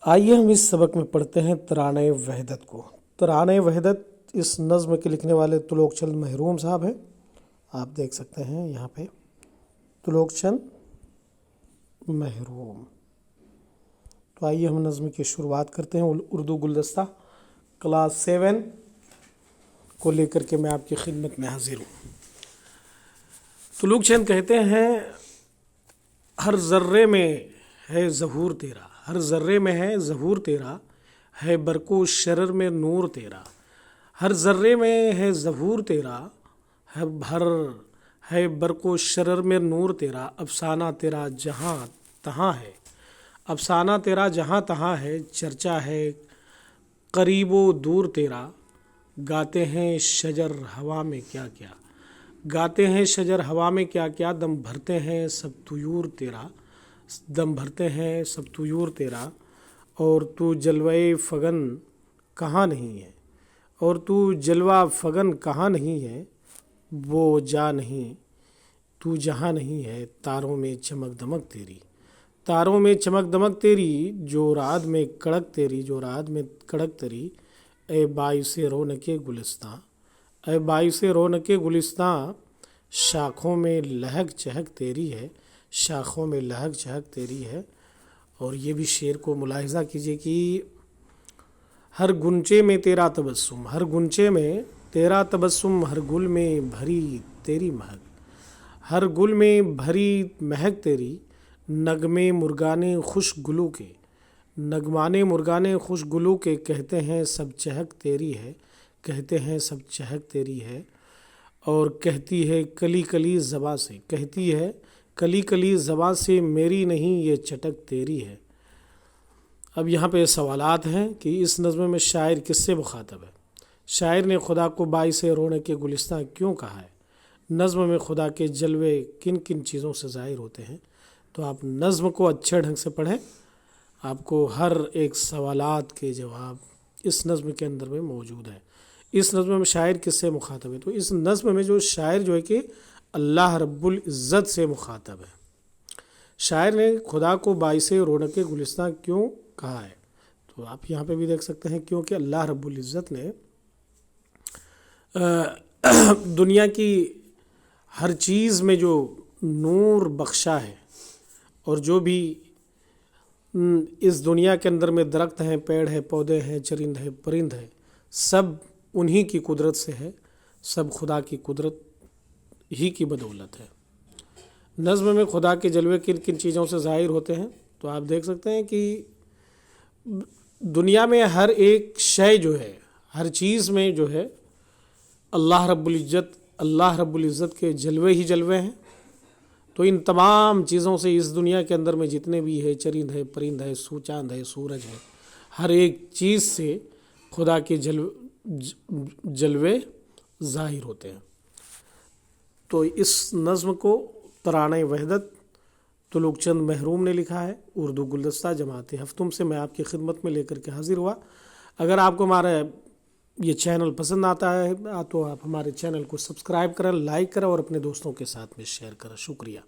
आइए हम इस सबक में पढ़ते हैं तराने वहदत को। तराने वहदत इस नज़्म के लिखने वाले तुलोक चंद महरूम साहब हैं। आप देख सकते हैं यहाँ पे तुलोक चंद महरूम। तो आइए हम नज़्म की शुरुआत करते हैं। उर्दू गुलदस्ता क्लास 7 को लेकर के मैं आपकी खिदमत में हाजिर हूँ। तुलोक चंद कहते हैं, हर ज़र्रे में है ज़हूर तेरा, हर ज़र्रे में है ज़हूर तेरा, है बरको शरर में नूर तेरा। हर ज़र्रे में है ज़हूर तेरा, है बरको शरर में नूर तेरा। अफसाना तेरा जहाँ तहाँ है, अफसाना तेरा जहाँ तहाँ है। चर्चा है करीबो दूर तेरा, गाते हैं शजर हवा में क्या क्या, गाते हैं शजर हवा में क्या क्या। दम भरते हैं सब तुयूर तेरा, दम भरते हैं सब तुयूर तेरा। और तू जलवे फगन कहाँ नहीं है, और तू जलवा फगन कहाँ नहीं है। वो जा नहीं तू जहाँ नहीं है, तारों में चमक दमक तेरी, तारों में चमक दमक तेरी। जो रात में कड़क तेरी, जो रात में कड़क तेरी। ए बाइसे रौनके गुलिस्तां, ए बाइसे रौनके गुलिस्तां। शाखों में लहक चहक तेरी है, शाखों में लहक चहक तेरी है। और ये भी शेर को मुलाहिज़ा कीजिए कि हर गुंचे में तेरा तबस्सुम, हर गुंचे में तेरा तबस्सुम। हर गुल में भरी तेरी महक, हर गुल में भरी महक तेरी। नगमे मुर्गाने खुश गुलू के, नगमाने मुर्गाने खुश गुलू के। कहते हैं सब चहक तेरी है, कहते हैं सब चहक तेरी है। और कहती है कली कली ज़बां से, कहती है कली कली ज़बां से, मेरी नहीं ये चटक तेरी है। अब यहाँ पे सवालात हैं कि इस नज़्म में शायर किससे मुखातब है। शायर ने खुदा को बाइसे रौनके गुलिस्तां क्यों कहा है, नज़्म में खुदा के जलवे किन किन चीज़ों से ज़ाहिर होते हैं। तो आप नज़्म को अच्छे ढंग से पढ़ें, आपको हर एक सवालात के जवाब इस नज़्म के अंदर में मौजूद है। इस नज़्म में शायर किससे मुखातब है, तो इस नज़्म में जो शायर जो है कि अल्लाह रब्बुल इज़्ज़त से मुखातब है। शायर ने खुदा को बाइसे रौनके गुलिस्तां क्यों कहा है, तो आप यहाँ पे भी देख सकते हैं क्योंकि अल्लाह रब्बुल इज़्ज़त ने दुनिया की हर चीज़ में जो नूर बख्शा है, और जो भी इस दुनिया के अंदर में दरख्त हैं, पेड़ हैं, पौधे हैं, चरिंद हैं, परिंद हैं, सब उन्हीं की कुदरत से है, सब खुदा की कुदरत ही की बदौलत है। नज़्म में खुदा के जलवे किन किन चीज़ों से ज़ाहिर होते हैं, तो आप देख सकते हैं कि दुनिया में हर एक शय जो है, हर चीज़ में जो है अल्लाह रब्बुल इज़्ज़त के जलवे ही जलवे हैं। तो इन तमाम चीज़ों से इस दुनिया के अंदर में जितने भी है, चरिंद है, परिंद है, चाँद है, सूरज है, हर एक चीज़ से खुदा के जलवे ज़ाहिर होते हैं। तो इस नज़्म को तराने वहदत तुलोक चंद महरूम ने लिखा है। उर्दू गुलदस्ता जमात हफ्तुम से मैं आपकी खिदमत में लेकर के हाजिर हुआ। अगर आपको हमारा ये चैनल पसंद आता है तो आप हमारे चैनल को सब्सक्राइब करें, लाइक करें और अपने दोस्तों के साथ में शेयर करें। शुक्रिया।